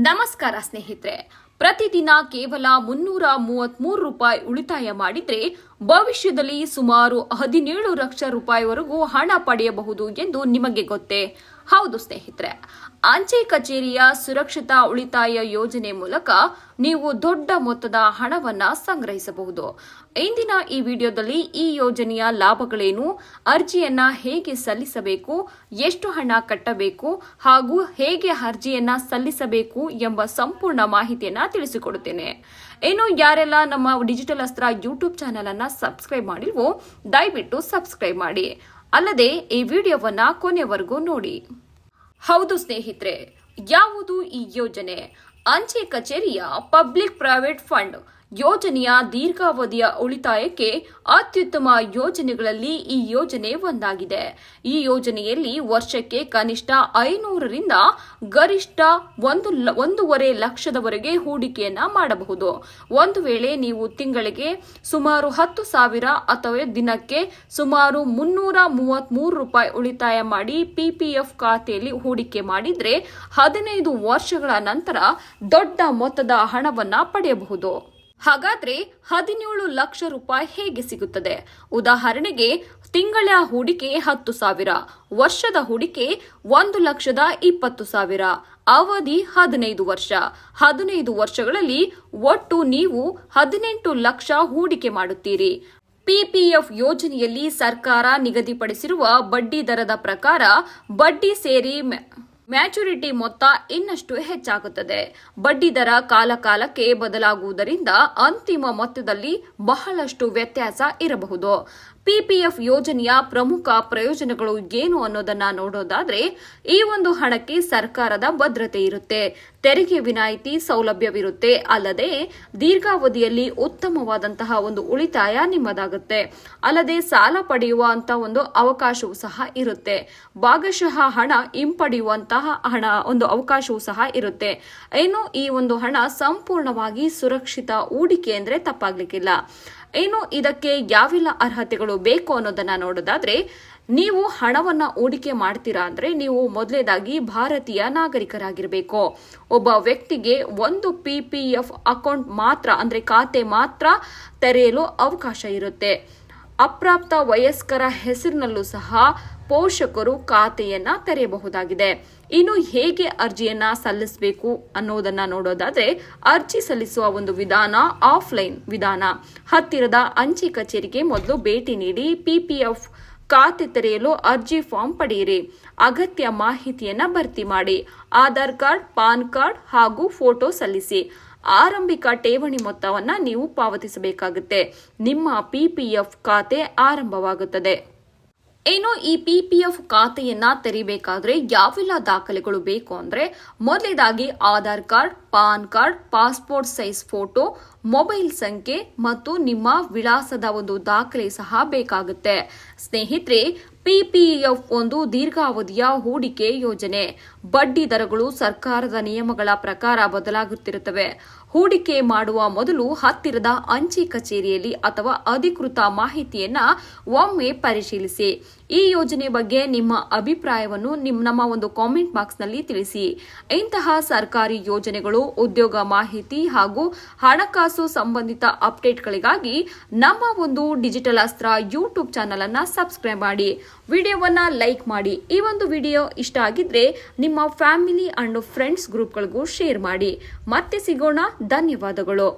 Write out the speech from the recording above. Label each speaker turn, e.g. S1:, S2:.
S1: ನಮಸ್ಕಾರ ಸ್ನೇಹಿತರೆ, ಪ್ರತಿದಿನ ಕೇವಲ 333 ರೂಪಾಯಿ ಉಳಿತಾಯ ಮಾಡಿದ್ರೆ ಭವಿಷ್ಯದಲ್ಲಿ ಸುಮಾರು 17 ಲಕ್ಷ ರೂಪಾಯಿವರೆಗೂ ಹಣ ಪಡೆಯಬಹುದು ಎಂದು ನಿಮಗೆ ಗೊತ್ತೇ? ಹೌದು ಸ್ನೇಹಿತರೆ, ಅಂಚೆ ಕಚೇರಿಯ ಸುರಕ್ಷಿತ ಉಳಿತಾಯ ಯೋಜನೆ ಮೂಲಕ ನೀವು ದೊಡ್ಡ ಮೊತ್ತದ ಹಣವನ್ನ ಸಂಗ್ರಹಿಸಬಹುದು. ಇಂದಿನ ಈ ವಿಡಿಯೋದಲ್ಲಿ ಈ ಯೋಜನೆಯ ಲಾಭಗಳೇನು, ಅರ್ಜಿಯನ್ನ ಹೇಗೆ ಸಲ್ಲಿಸಬೇಕು, ಎಷ್ಟು ಹಣ ಕಟ್ಟಬೇಕು ಹಾಗೂ ಹೇಗೆ ಅರ್ಜಿಯನ್ನ ಸಲ್ಲಿಸಬೇಕು ಎಂಬ ಸಂಪೂರ್ಣ ಮಾಹಿತಿಯನ್ನ ತಿಳಿಸಿಕೊಡುತ್ತೇನೆ. ಇನ್ನು ಯಾರೆಲ್ಲ ನಮ್ಮ ಡಿಜಿಟಲ್ ಅಸ್ತ್ರ ಯೂಟ್ಯೂಬ್ ಚಾನೆಲ್ ಅನ್ನ ಸಬ್ಸ್ಕ್ರೈಬ್ ಮಾಡಿಲ್ವೋ ದಯವಿಟ್ಟು ಸಬ್ಸ್ಕ್ರೈಬ್ ಮಾಡಿ. ಅಲ್ಲದೆ ಈ ವಿಡಿಯೋವನ್ನ ಕೊನೆವರೆಗೂ ನೋಡಿ. ಹೌದು ಸ್ನೇಹಿತರೆ, ಯಾವುದು ಈ ಯೋಜನೆ? ಅಂಚೆ ಕಚೇರಿಯ ಪಬ್ಲಿಕ್ ಪ್ರೈವೇಟ್ ಫಂಡ್ ಯೋಜನೆಯ ದೀರ್ಘಾವಧಿಯ ಉಳಿತಾಯಕ್ಕೆ ಅತ್ಯುತ್ತಮ ಯೋಜನೆಗಳಲ್ಲಿ ಈ ಯೋಜನೆ ಒಂದಾಗಿದೆ. ಈ ಯೋಜನೆಯಲ್ಲಿ ವರ್ಷಕ್ಕೆ ಕನಿಷ್ಠ 500 ರಿಂದ ಗರಿಷ್ಠ 1.5 ಲಕ್ಷದವರೆಗೆ ಹೂಡಿಕೆಯನ್ನ ಮಾಡಬಹುದು. ಒಂದು ವೇಳೆ ನೀವು ತಿಂಗಳಿಗೆ ಸುಮಾರು 10,000 ಅಥವಾ ದಿನಕ್ಕೆ ಸುಮಾರು 333 ರೂಪಾಯಿ ಉಳಿತಾಯ ಮಾಡಿ ಪಿಪಿಎಫ್ ಖಾತೆಯಲ್ಲಿ ಹೂಡಿಕೆ ಮಾಡಿದ್ರೆ 15 ವರ್ಷಗಳ ನಂತರ ದೊಡ್ಡ ಮೊತ್ತದ ಹಣವನ್ನ ಪಡೆಯಬಹುದು. ಹಾಗಾದ್ರೆ 17 ಲಕ್ಷ ರೂಪಾಯಿ ಹೇಗೆ ಸಿಗುತ್ತದೆ? ಉದಾಹರಣೆಗೆ, ತಿಂಗಳ ಹೂಡಿಕೆ 10,000, ವರ್ಷದ ಹೂಡಿಕೆ 1,20,000, ಅವಧಿ 15 ವರ್ಷ. 15 ವರ್ಷಗಳಲ್ಲಿ ಒಟ್ಟು ನೀವು 18 ಲಕ್ಷ ಹೂಡಿಕೆ ಮಾಡುತ್ತೀರಿ. ಪಿಪಿಎಫ್ ಯೋಜನೆಯಲ್ಲಿ ಸರ್ಕಾರ ನಿಗದಿಪಡಿಸಿರುವ ಬಡ್ಡಿ ದರದ ಪ್ರಕಾರ ಬಡ್ಡಿ ಸೇರಿ ಮ್ಯಾಚುರಿಟಿ ಮೊತ್ತ ಇನ್ನಷ್ಟು ಹೆಚ್ಚಾಗುತ್ತದೆ. ಬಡ್ಡಿ ದರ ಕಾಲಕಾಲಕ್ಕೆ ಬದಲಾಗುವುದರಿಂದ ಅಂತಿಮ ಮೊತ್ತದಲ್ಲಿ ಬಹಳಷ್ಟು ವ್ಯತ್ಯಾಸ ಇರಬಹುದು. ಪಿಪಿಎಫ್ ಯೋಜನೆಯ ಪ್ರಮುಖ ಪ್ರಯೋಜನಗಳು ಏನು ಅನ್ನೋದನ್ನ ನೋಡೋದಾದ್ರೆ, ಈ ಒಂದು ಹಣಕ್ಕೆ ಸರ್ಕಾರದ ಭದ್ರತೆ ಇರುತ್ತೆ, ತೆರಿಗೆ ವಿನಾಯಿತಿ ಸೌಲಭ್ಯವಿರುತ್ತೆ, ಅಲ್ಲದೆ ದೀರ್ಘಾವಧಿಯಲ್ಲಿ ಉತ್ತಮವಾದಂತಹ ಒಂದು ಉಳಿತಾಯ ನಿಮ್ಮದಾಗುತ್ತೆ. ಅಲ್ಲದೆ ಸಾಲ ಪಡೆಯುವಂತಹ ಒಂದು ಅವಕಾಶವೂ ಸಹ ಇರುತ್ತೆ. ಭಾಗಶಃ ಹಣ ಹಿಂಪಡೆಯುವಂತಹ ಒಂದು ಅವಕಾಶವೂ ಸಹ ಇರುತ್ತೆ. ಇನ್ನು ಈ ಒಂದು ಹಣ ಸಂಪೂರ್ಣವಾಗಿ ಸುರಕ್ಷಿತ ಹೂಡಿಕೆ ಅಂದ್ರೆ ತಪ್ಪಾಗ್ಲಿಕ್ಕಿಲ್ಲ. ಇನ್ನು ಇದಕ್ಕೆ ಯಾವೆಲ್ಲ ಅರ್ಹತೆಗಳು ಬೇಕು ಅನ್ನೋದನ್ನ ನೋಡೋದಾದ್ರೆ, ನೀವು ಹಣವನ್ನ ಹೂಡಿಕೆ ಮಾಡ್ತೀರಾ ಅಂದ್ರೆ ನೀವು ಮೊದಲನೇದಾಗಿ ಭಾರತೀಯ ನಾಗರಿಕರಾಗಿರಬೇಕು. ಒಬ್ಬ ವ್ಯಕ್ತಿಗೆ ಒಂದು ಪಿಪಿಎಫ್ ಅಕೌಂಟ್ ಮಾತ್ರ ಅಂದ್ರೆ ಖಾತೆ ಮಾತ್ರ ತೆರೆಯಲು ಅವಕಾಶ ಇರುತ್ತೆ. ಅಪ್ರಾಪ್ತ ವಯಸ್ಕರ ಹೆಸರಿನಲ್ಲೂ ಸಹ ಪೋಷಕರು ಖಾತೆಯನ್ನ ತೆರೆಯಬಹುದಾಗಿದೆ. ಇನ್ನು ಹೇಗೆ ಅರ್ಜಿಯನ್ನ ಸಲ್ಲಿಸಬೇಕು ಅನ್ನೋದನ್ನ ನೋಡೋದಾದ್ರೆ, ಅರ್ಜಿ ಸಲ್ಲಿಸುವ ಒಂದು ವಿಧಾನ ಆಫ್ಲೈನ್ ವಿಧಾನ. ಹತ್ತಿರದ ಅಂಚೆ ಕಚೇರಿಗೆ ಮೊದಲು ಭೇಟಿ ನೀಡಿ ಪಿಪಿಎಫ್ ಖಾತೆ ತೆರೆಯಲು ಅರ್ಜಿ ಫಾರ್ಮ್ ಪಡೆಯಿರಿ. ಅಗತ್ಯ ಮಾಹಿತಿಯನ್ನ ಭರ್ತಿ ಮಾಡಿ. ಆಧಾರ್ ಕಾರ್ಡ್, ಪಾನ್ ಕಾರ್ಡ್ ಹಾಗೂ ಫೋಟೋ ಸಲ್ಲಿಸಿ. ಆರಂಭಿಕ ಠೇವಣಿ ಮೊತ್ತವನ್ನ ನೀವು ಪಾವತಿಸಬೇಕಾಗುತ್ತೆ. ನಿಮ್ಮ ಪಿಪಿಎಫ್ ಖಾತೆ ಆರಂಭವಾಗುತ್ತದೆ. ಇನ್ನು ಈ ಪಿಪಿಎಫ್ ಖಾತೆಯನ್ನ ತೆರಿಬೇಕಾದ್ರೆ ಯಾವೆಲ್ಲ ದಾಖಲೆಗಳು ಬೇಕು ಅಂದ್ರೆ, ಮೊದಲನೇದಾಗಿ Aadhaar card, PAN card, passport size photo, mobile ಸಂಖ್ಯೆ ಮತ್ತು ನಿಮ್ಮ ವಿಳಾಸದ ಒಂದು ದಾಖಲೆ ಸಹ ಬೇಕಾಗುತ್ತೆ. ಸ್ನೇಹಿತರೆ, ಪಿಪಿಎಫ್ ಒಂದು ದೀರ್ಘಾವಧಿಯ ಹೂಡಿಕೆ ಯೋಜನೆ. ಬಡ್ಡಿ ದರಗಳು ಸರ್ಕಾರದ ನಿಯಮಗಳ ಪ್ರಕಾರ ಬದಲಾಗುತ್ತಿರುತ್ತವೆ. ಹೂಡಿಕೆ ಮಾಡುವ ಮೊದಲು ಹತ್ತಿರದ ಅಂಚೆ ಕಚೇರಿಯಲ್ಲಿ ಅಥವಾ ಅಧಿಕೃತ ಮಾಹಿತಿಯನ್ನ ಒಮ್ಮೆ ಪರಿಶೀಲಿಸಿ. ಈ ಯೋಜನೆ ಬಗ್ಗೆ ನಿಮ್ಮ ಅಭಿಪ್ರಾಯವನ್ನು ನಮ್ಮ ಒಂದು ಕಾಮೆಂಟ್ ಬಾಕ್ಸ್ ನಲ್ಲಿ ತಿಳಿಸಿ. ಇಂತಹ ಸರ್ಕಾರಿ ಯೋಜನೆಗಳು, ಉದ್ಯೋಗ ಮಾಹಿತಿ ಹಾಗೂ ಹಣಕಾಸು ಸಂಬಂಧಿತ ಅಪ್ಡೇಟ್ಗಳಿಗಾಗಿ ನಮ್ಮ ಒಂದು ಡಿಜಿಟಲ್ ಅಸ್ತ್ರ ಯೂಟ್ಯೂಬ್ ಚಾನೆಲ್ ಅನ್ನ ಸಬ್ಸ್ಕ್ರೈಬ್ ಮಾಡಿ, ವಿಡಿಯೋವನ್ನ ಲೈಕ್ ಮಾಡಿ. ಈ ಒಂದು ವಿಡಿಯೋ ಇಷ್ಟ ಆಗಿದ್ರೆ ನಿಮ್ಮ ಫ್ಯಾಮಿಲಿ ಅಂಡ್ ಫ್ರೆಂಡ್ಸ್ ಗ್ರೂಪ್ಗಳಿಗೂ ಶೇರ್ ಮಾಡಿ. ಮತ್ತೆ ಸಿಗೋಣ. ಧನ್ಯವಾದಗಳು.